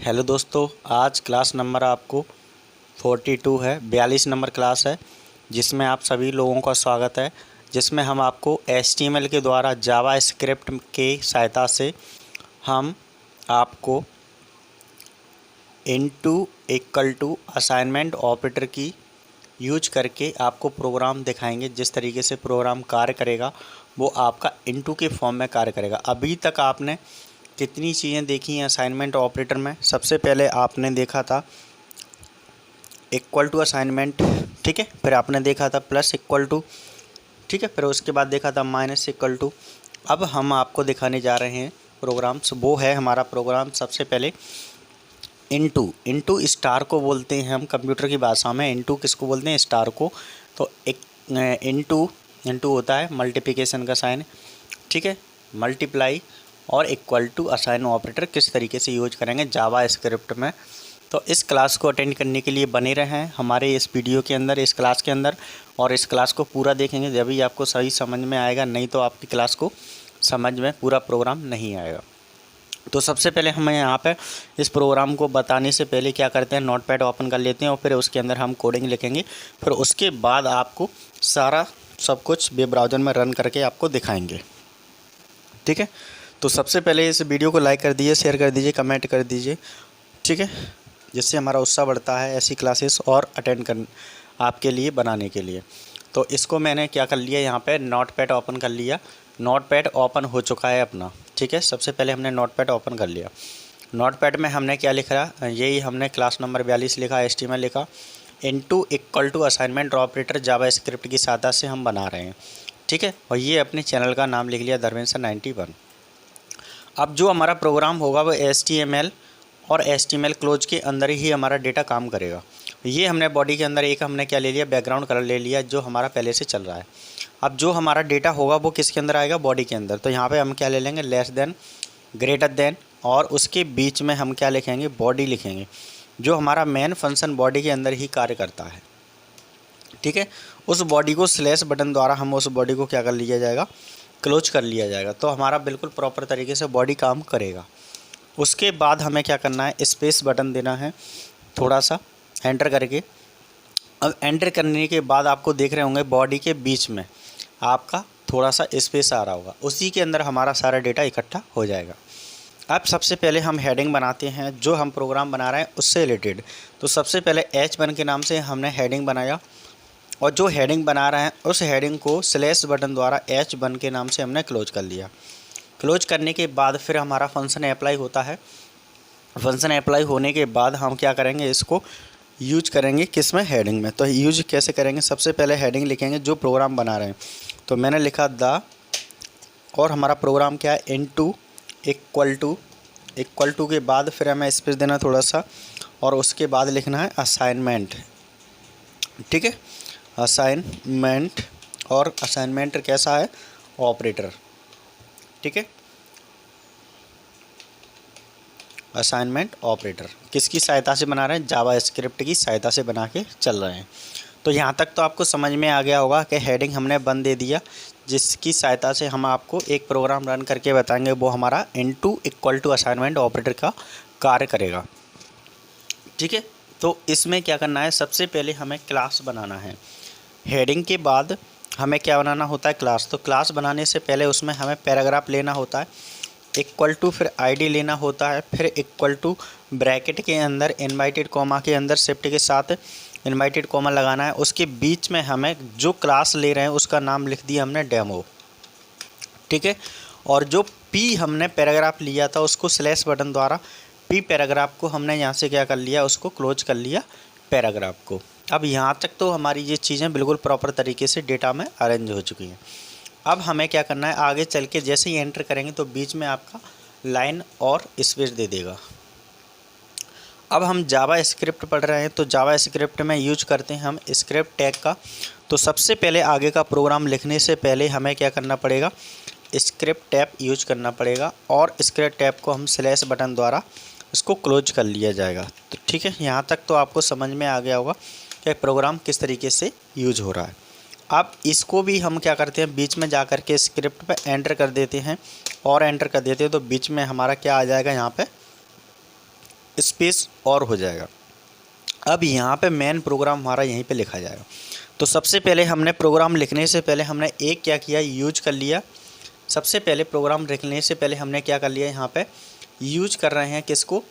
Hello दोस्तों, आज class number आपको 42 है, 42 नंबर क्लास है जिसमें आप सभी लोगों का स्वागत है। जिसमें हम आपको HTML के द्वारा जावा स्क्रिप्ट के सहायता से हम आपको into equal to assignment operator की यूज करके आपको प्रोग्राम दिखाएंगे। जिस तरीके से प्रोग्राम कार्य करेगा वो आपका इनटू के फॉर्म में कार्य करेगा। अभी तक आपने कितनी चीज़ें देखी हैं असाइनमेंट ऑपरेटर में। सबसे पहले आपने देखा था इक्वल टू असाइनमेंट, ठीक है। फिर आपने देखा था प्लस इक्वल टू, ठीक है। फिर उसके बाद देखा था माइनस इक्वल टू। अब हम आपको दिखाने जा रहे हैं प्रोग्राम्स। वो है हमारा प्रोग्राम सबसे पहले इनटू स्टार को बोलते हैं हम कंप्यूटर की भाषा में। इनटू किसको बोलते हैं? स्टार को। तो एक इनटू होता है मल्टीप्लिकेशन का साइन, ठीक है। मल्टीप्लाई और इक्वल टू असाइन ऑपरेटर किस तरीके से यूज करेंगे जावा स्क्रिप्ट में। तो इस क्लास को अटेंड करने के लिए बने रहें हमारे इस वीडियो के अंदर, इस क्लास के अंदर, और इस क्लास को पूरा देखेंगे जभी आपको सही समझ में आएगा, नहीं तो आपकी क्लास को समझ में पूरा प्रोग्राम नहीं आएगा। तो सबसे पहले हमें यहाँ पे इस प्रोग्राम को बताने से पहले क्या करते हैं, नोटपैड ओपन कर लेते हैं और फिर उसके अंदर हम कोडिंग लिखेंगे। फिर उसके बाद आपको सारा सब कुछ वेब ब्राउज़र में रन करके आपको दिखाएंगे, ठीक है। तो सबसे पहले इस वीडियो को लाइक कर दीजिए, शेयर कर दीजिए, कमेंट कर दीजिए, ठीक है, जिससे हमारा उत्साह बढ़ता है ऐसी क्लासेस और अटेंड कर आपके लिए बनाने के लिए। तो इसको मैंने क्या कर लिया, यहाँ पे नोटपैड ओपन कर लिया। नोटपैड ओपन हो चुका है अपना, ठीक है। सबसे पहले हमने नोटपैड ओपन कर लिया। नोटपैड में हमने क्या लिखा, यही हमने क्लास नंबर 42 लिखा, HTML लिखा। Into equal to assignment operator JavaScript की सहायता से हम बना रहे हैं, ठीक है। और ये अपने चैनल का नाम लिख लिया, धर्मेंद्र 91। अब जो हमारा प्रोग्राम होगा वो HTML और HTML क्लोज के अंदर ही हमारा डेटा काम करेगा। ये हमने बॉडी के अंदर एक हमने क्या ले लिया, बैकग्राउंड कलर ले लिया जो हमारा पहले से चल रहा है। अब जो हमारा डेटा होगा वो किसके अंदर आएगा, बॉडी के अंदर। तो यहाँ पे हम क्या ले लेंगे, लेस देन, ग्रेटर देन, और उसके बीच में हम क्या लिखेंगे, बॉडी लिखेंगे। जो हमारा मेन फंक्शन बॉडी के अंदर ही कार्य करता है, ठीक है। उस बॉडी को स्लैश बटन द्वारा हम उस बॉडी को क्या कर लिया जाएगा, क्लोज कर लिया जाएगा। तो हमारा बिल्कुल प्रॉपर तरीके से बॉडी काम करेगा। उसके बाद हमें क्या करना है, स्पेस बटन देना है थोड़ा सा एंटर करके। अब एंटर करने के बाद आपको देख रहे होंगे बॉडी के बीच में आपका थोड़ा सा स्पेस आ रहा होगा, उसी के अंदर हमारा सारा डेटा इकट्ठा हो जाएगा। अब सबसे पहले हम हेडिंग बनाते हैं जो हम प्रोग्राम बना रहे हैं उससे रिलेटेड। तो सबसे पहले H1 के नाम से हमने हेडिंग बनाया, और जो हेडिंग बना रहे हैं उस हेडिंग को स्लैश बटन द्वारा H1 के नाम से हमने क्लोज कर लिया। क्लोज करने के बाद फिर हमारा फंक्शन अप्लाई होता है। फंक्शन अप्लाई होने के बाद हम क्या करेंगे, इसको यूज करेंगे किस में, हेडिंग में। तो यूज कैसे करेंगे, सबसे पहले हेडिंग लिखेंगे जो प्रोग्राम बना रहे हैं। तो मैंने लिखा द, और हमारा प्रोग्राम क्या है, इनटू इक्वल टू के बाद फिर हमें स्पेस देना थोड़ा सा, और उसके बाद लिखना है असाइनमेंट, ठीक है। असाइनमेंट, और असाइनमेंट कैसा है, ऑपरेटर, ठीक है। असाइनमेंट ऑपरेटर किसकी सहायता से बना रहे हैं, जावा स्क्रिप्ट की सहायता से बना के चल रहे हैं। तो यहाँ तक तो आपको समझ में आ गया होगा कि हेडिंग हमने बंद दे दिया, जिसकी सहायता से हम आपको एक प्रोग्राम रन करके बताएंगे। वो हमारा into equal to assignment operator का कार्य करेगा, ठीक है। तो इसमें क्या करना है, सबसे पहले हमें क्लास बनाना है। हेडिंग के बाद हमें क्या बनाना होता है, क्लास। तो क्लास बनाने से पहले उसमें हमें पैराग्राफ लेना होता है, इक्वल टू फिर आईडी लेना होता है, फिर इक्वल टू ब्रैकेट के अंदर इनवाइटेड कॉमा के अंदर शिफ्ट के साथ इनवाइटेड कॉमा लगाना है। उसके बीच में हमें जो क्लास ले रहे हैं उसका नाम लिख दिया हमने डेमो, ठीक है। और जो पी हमने पैराग्राफ लिया था उसको स्लैश बटन द्वारा पी पैराग्राफ को हमने यहाँ से क्या कर लिया, उसको क्लोज कर लिया पैराग्राफ को। अब यहाँ तक तो हमारी ये चीज़ें बिल्कुल प्रॉपर तरीके से डेटा में अरेंज हो चुकी हैं। अब हमें क्या करना है, आगे चल के जैसे ही एंटर करेंगे तो बीच में आपका लाइन और स्पेस दे देगा। अब हम जावा स्क्रिप्ट पढ़ रहे हैं, तो जावा स्क्रिप्ट में यूज करते हैं हम स्क्रिप्ट टैग का। तो सबसे पहले आगे का प्रोग्राम लिखने से पहले हमें क्या करना पड़ेगा, स्क्रिप्ट टैब यूज करना पड़ेगा, और स्क्रिप्ट टैब को हम स्लैश बटन द्वारा इसको क्लोज कर लिया जाएगा। तो ठीक है, यहाँ तक तो आपको समझ में आ गया होगा कि प्रोग्राम किस तरीके से यूज हो रहा है। अब इसको भी हम क्या करते हैं, बीच में जा कर के स्क्रिप्ट पे एंटर कर देते हैं और एंटर कर देते हैं, तो बीच में हमारा क्या आ जाएगा, यहाँ पे स्पेस और हो जाएगा। अब यहाँ पे मेन प्रोग्राम हमारा यहीं पे लिखा जाएगा। तो सबसे पहले हमने प्रोग्राम लिखने से पहले हमने एक क्या किया, यूज कर लिया। सबसे पहले प्रोग्राम लिखने से पहले हमने क्या कर लिया, यहाँ पे यूज कर रहे हैं किसको,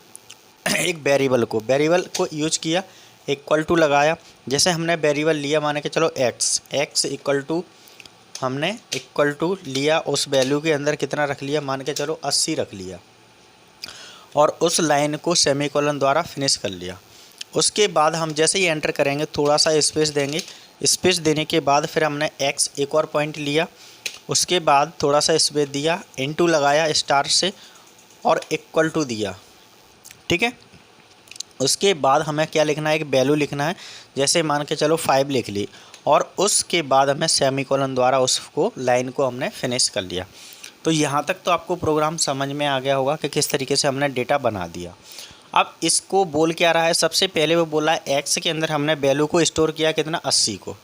एक वेरिएबल को यूज किया, इक्वल टू लगाया। जैसे हमने वेरिएबल लिया, माने कि चलो एक्स इक्वल टू, हमने इक्वल टू लिया, उस वैल्यू के अंदर कितना रख लिया, मान के चलो 80 रख लिया, और उस लाइन को सेमीकोलन द्वारा फिनिश कर लिया। उसके बाद हम जैसे ही एंटर करेंगे थोड़ा सा स्पेस देंगे, स्पेस देने के बाद फिर हमने एक्स एक और पॉइंट लिया, उसके बाद थोड़ा सा स्पेस दिया, इनटू लगाया स्टार से और इक्वल टू दिया। ठीक है, उसके बाद हमें क्या लिखना है, एक वैल्यू लिखना है, जैसे मान के चलो 5 लिख ली, और उसके बाद हमें सेमीकोलन द्वारा उसको लाइन को हमने फिनिश कर लिया। तो यहाँ तक तो आपको प्रोग्राम समझ में आ गया होगा कि किस तरीके से हमने डेटा बना दिया। अब इसको बोल क्या रहा है, सबसे पहले वो बोला है एक्स के अंदर हमने वैल्यू को स्टोर किया कितना, 80 को।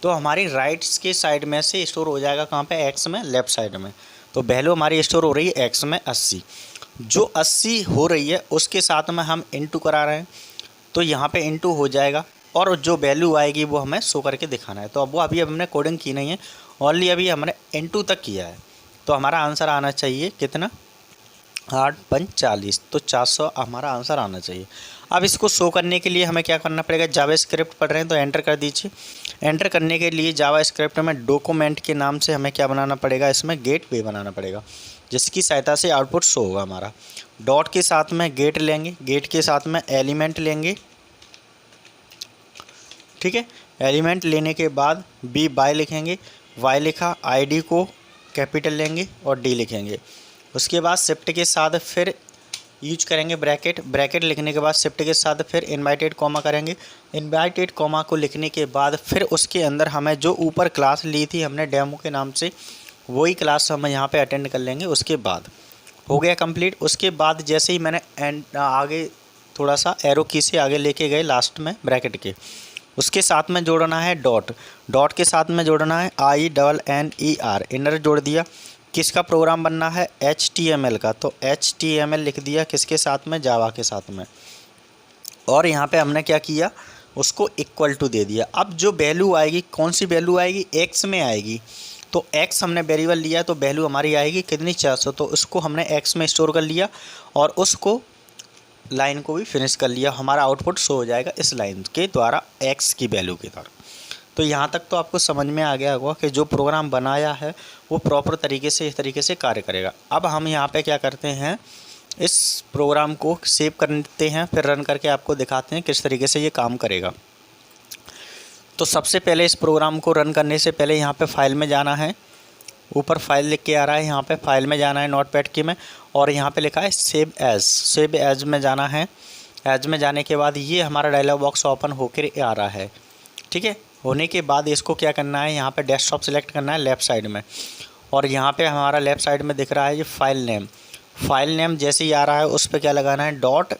तो हमारी राइट्स के साइड में से स्टोर हो जाएगा कहाँ पे, एक्स में, लेफ्ट साइड में। तो वैल्यू हमारी स्टोर हो रही है एक्स में 80। जो 80 हो रही है उसके साथ में हम इनटू करा रहे हैं, तो यहाँ पे इनटू हो जाएगा, और जो वैल्यू आएगी वो हमें शो करके दिखाना है। तो अब वो अभी हमने कोडिंग की नहीं है, ओनली अभी हमने इनटू तक किया है। तो हमारा आंसर आना चाहिए कितना, 8 5 40, तो 400 हमारा आंसर आना चाहिए। अब इसको शो करने के लिए हमें क्या करना पड़ेगा, जावा स्क्रिप्ट पढ़ रहे हैं तो एंटर कर दीजिए। एंटर करने के लिए जावा स्क्रिप्ट में डॉक्यूमेंट के नाम से हमें क्या बनाना पड़ेगा, इसमें गेटवे बनाना पड़ेगा, जिसकी सहायता से आउटपुट शो होगा हमारा। डॉट के साथ में गेट लेंगे, गेट के साथ में एलिमेंट लेंगे। ठीक है, एलिमेंट लेने के बाद बी बाय लिखेंगे, वाई लिखा, आईडी को कैपिटल लेंगे और डी लिखेंगे। उसके बाद शिफ्ट के साथ फिर यूज करेंगे ब्रैकेट, ब्रैकेट लिखने के बाद शिफ्ट के साथ फिर इनवाइटेड कॉमा करेंगे। इनवाइटेड कॉमा को लिखने के बाद फिर उसके अंदर हमें जो ऊपर क्लास ली थी हमने डेमो के नाम से, वही क्लास हम यहाँ पे अटेंड कर लेंगे। उसके बाद हो गया कंप्लीट। उसके बाद जैसे ही मैंने आगे थोड़ा सा एरो की से आगे लेके गए लास्ट में ब्रैकेट के, उसके साथ में जोड़ना है डॉट, डॉट के साथ में जोड़ना है INNER, इनर जोड़ दिया। किसका प्रोग्राम बनना है, HTML का, तो HTML लिख दिया, किसके साथ में, जावा के साथ में। और यहाँ पे हमने क्या किया, उसको इक्वल टू दे दिया। अब जो वैल्यू आएगी, कौन सी वैल्यू आएगी, एक्स में आएगी। तो एक्स हमने वेरिएबल लिया, तो वैल्यू हमारी आएगी कितनी, 400। तो उसको हमने एक्स में स्टोर कर लिया और उसको लाइन को भी फिनिश कर लिया। हमारा आउटपुट शो हो जाएगा इस लाइन के द्वारा, एक्स की वैल्यू के द्वारा। तो यहाँ तक तो आपको समझ में आ गया होगा कि जो प्रोग्राम बनाया है वो प्रॉपर तरीके से इस तरीके से कार्य करेगा। अब हम यहाँ पे क्या करते हैं, इस प्रोग्राम को सेव करते हैं, फिर रन करके आपको दिखाते हैं किस तरीके से ये काम करेगा। तो सबसे पहले इस प्रोग्राम को रन करने से पहले यहाँ पे फाइल में जाना है, ऊपर फाइल लिख के आ रहा है, यहाँ पे फाइल में जाना है नोटपैड की में, और यहाँ पे लिखा है सेव एज, सेव एज में जाना है। एज में जाने के बाद ये हमारा डायलॉग बॉक्स ओपन होकर आ रहा है। ठीक है, होने के बाद इसको क्या करना है, यहाँ पे डेस्कटॉप सेलेक्ट करना है लेफ़्ट साइड में, और यहाँ पे हमारा लेफ़्ट साइड में दिख रहा है ये फाइल नेम। फाइल नेम जैसे ही आ रहा है उस पर क्या लगाना है, डॉट,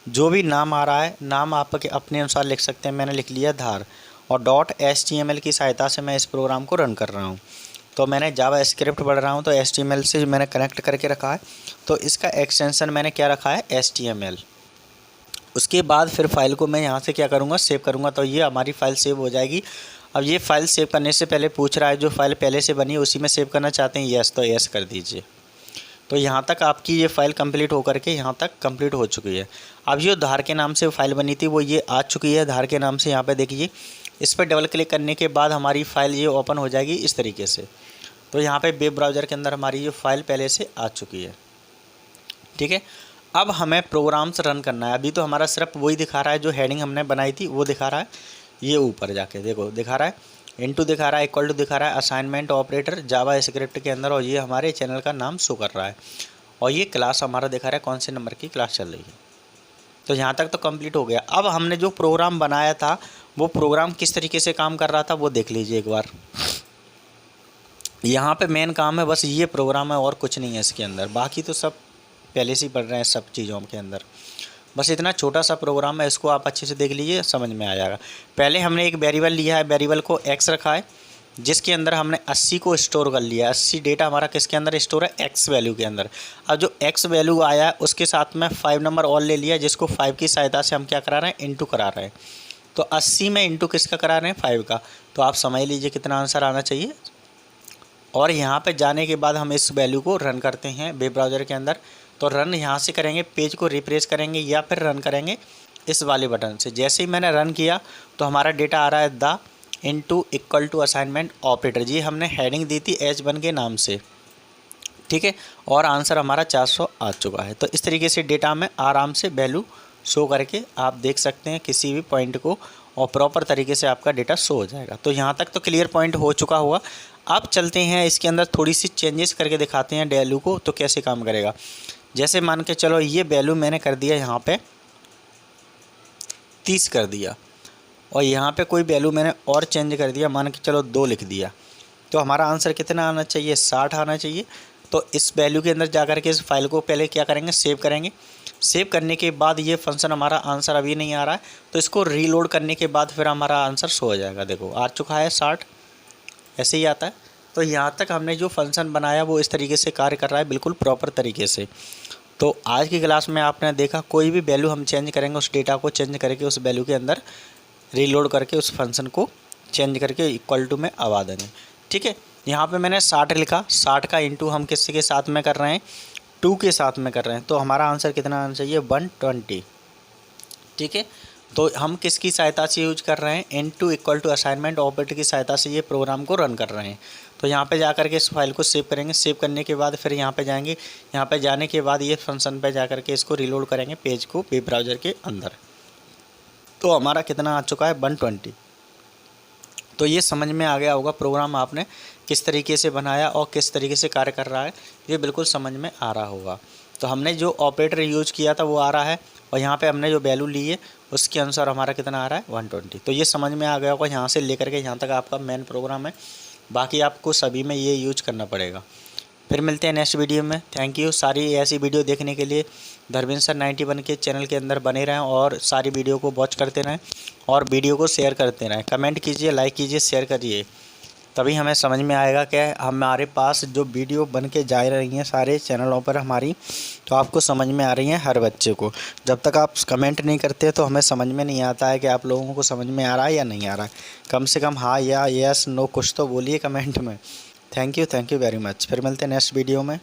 जो भी नाम आ रहा है, नाम आप अपने अनुसार लिख सकते हैं, मैंने लिख लिया धार, और डॉट HTML की सहायता से मैं इस प्रोग्राम को रन कर रहा हूँ। तो मैंने जावा स्क्रिप्ट पढ़ रहा हूँ तो HTML से मैंने कनेक्ट करके रखा है, तो इसका एक्सटेंशन मैंने क्या रखा है, HTML। उसके बाद फिर फाइल को मैं यहाँ से क्या करूँगा, सेव करूँगा, तो ये हमारी फ़ाइल सेव हो जाएगी। अब ये फ़ाइल सेव करने से पहले पूछ रहा है जो फाइल पहले से बनी है उसी में सेव करना चाहते हैं, यस, तो यस कर दीजिए। तो यहाँ तक आपकी ये फ़ाइल कंप्लीट होकर के यहाँ तक कंप्लीट हो चुकी है। अब जो धार के नाम से फाइल बनी थी वो ये आ चुकी है धार के नाम से, यहाँ पे देखिए। इस पर डबल क्लिक करने के बाद हमारी फ़ाइल ये ओपन हो जाएगी इस तरीके से। तो यहाँ पे वेब ब्राउज़र के अंदर हमारी ये फ़ाइल पहले से आ चुकी है। ठीक है, अब हमें प्रोग्राम्स रन करना है। अभी तो हमारा सिर्फ वही दिखा रहा है जो हेडिंग हमने बनाई थी वो दिखा रहा है। ये ऊपर जाके देखो दिखा रहा है, इनटू दिखा रहा है, इक्वल टू दिखा रहा है, असाइनमेंट ऑपरेटर जावा स्क्रिप्ट के अंदर, और ये हमारे चैनल का नाम शो कर रहा है, और ये क्लास हमारा दिखा रहा है कौन से नंबर की क्लास चल रही है। तो यहाँ तक तो कंप्लीट हो गया। अब हमने जो प्रोग्राम बनाया था वो प्रोग्राम किस तरीके से काम कर रहा था वो देख लीजिए एक बार। यहाँ पे मेन काम है बस ये प्रोग्राम है और कुछ नहीं है इसके अंदर, बाकी तो सब पहले से ही पढ़ रहे हैं सब चीज़ों के अंदर। बस इतना छोटा सा प्रोग्राम है, इसको आप अच्छे से देख लीजिए, समझ में आ जाएगा। पहले हमने एक वेरिएबल लिया है, वेरिएबल को एक्स रखा है, जिसके अंदर हमने 80 को स्टोर कर लिया। 80 डेटा हमारा किसके अंदर स्टोर है, एक्स वैल्यू के अंदर। अब जो एक्स वैल्यू आया है उसके साथ में 5 नंबर और ले लिया, जिसको 5 की सहायता से हम क्या करा रहे हैं, इंटू करा रहे हैं। तो 80 में इंटू किसका करा रहे हैं, 5 का। तो आप समझ लीजिए कितना आंसर आना चाहिए। और यहाँ पे जाने के बाद हम इस वैल्यू को रन करते हैं वेब ब्राउज़र के अंदर। तो रन यहाँ से करेंगे, पेज को रिफ्रेश करेंगे या फिर रन करेंगे इस वाले बटन से। जैसे ही मैंने रन किया तो हमारा डेटा आ रहा है the into equal to assignment operator. जी हमने हेडिंग दी थी H1 के नाम से, ठीक है। और आंसर हमारा 400 आ चुका है। तो इस तरीके से डेटा में आराम से वैल्यू शो करके आप देख सकते हैं किसी भी पॉइंट को, और प्रॉपर तरीके से आपका डेटा शो हो जाएगा। तो यहाँ तक तो क्लियर पॉइंट हो चुका होगा। अब चलते हैं इसके अंदर थोड़ी सी चेंजेस करके दिखाते हैं वैल्यू को, तो कैसे काम करेगा। जैसे मान के चलो ये वैल्यू मैंने कर दिया यहाँ पे 30 कर दिया, और यहाँ पे कोई वैल्यू मैंने और चेंज कर दिया, मान के चलो 2 लिख दिया। तो हमारा आंसर कितना आना चाहिए, 60 आना चाहिए। तो इस वैल्यू के अंदर जाकर के इस फाइल को पहले क्या करेंगे, सेव करेंगे। सेव करने के बाद ये फंक्शन हमारा आंसर अभी नहीं आ रहा है, तो इसको रीलोड करने के बाद फिर हमारा आंसर शो हो जाएगा। देखो आ चुका है 60, ऐसे ही आता है। तो यहाँ तक हमने जो फंक्शन बनाया वो इस तरीके से कार्य कर रहा है, बिल्कुल प्रॉपर तरीके से। तो आज की क्लास में आपने देखा कोई भी वैल्यू हम चेंज करेंगे, उस डेटा को चेंज करके उस वैल्यू के अंदर रीलोड करके उस फंक्शन को चेंज करके इक्वल टू में आवा देंगे, ठीक है। यहाँ पे मैंने 60 लिखा, 60 का इंटू हम किसके के साथ में कर रहे हैं, 2 के साथ में कर रहे हैं। तो हमारा आंसर कितना आना चाहिए, 120, ठीक है। तो हम किसकी सहायता से यूज कर रहे हैं, into equal to assignment operator की सहायता से ये प्रोग्राम को रन कर रहे हैं। तो यहाँ पे जाकर के इस फाइल को सेव करेंगे। सेव करने के बाद फिर यहाँ पे जाएंगे, यहाँ पे जाने के बाद ये फंक्शन पे जाकर के इसको रीलोड करेंगे पेज को वेब ब्राउज़र के अंदर। तो हमारा कितना आ चुका है, 120। तो ये समझ में आ गया होगा प्रोग्राम आपने किस तरीके से बनाया और किस तरीके से कार्य कर रहा है, ये बिल्कुल समझ में आ रहा होगा। तो हमने जो ऑपरेटर यूज किया था वो आ रहा है, और यहाँ पे हमने जो वैल्यू ली है उसके अनुसार हमारा कितना आ रहा है, 120। तो ये समझ में आ गया होगा, यहाँ से लेकर के यहाँ तक आपका मेन प्रोग्राम है। बाकी आपको सभी में ये यूज करना पड़ेगा। फिर मिलते हैं नेक्स्ट वीडियो में। Thank you. सारी ऐसी वीडियो देखने के लिए धर्मेंद्र सर 91 के चैनल के अंदर बने रहें और सारी वीडियो को वॉच करते रहें और वीडियो को शेयर करते रहें। कमेंट कीजिए, लाइक कीजिए, शेयर करिए, तभी हमें समझ में आएगा कि हमारे पास जो वीडियो बन के जा रही हैं सारे चैनलों पर हमारी, तो आपको समझ में आ रही हैं हर बच्चे को। जब तक आप कमेंट नहीं करते तो हमें समझ में नहीं आता है कि आप लोगों को समझ में आ रहा है या नहीं आ रहा है। कम से कम हाँ या यस नो कुछ तो बोलिए कमेंट में। Thank you very much. फिर मिलते हैं नेक्स्ट वीडियो में।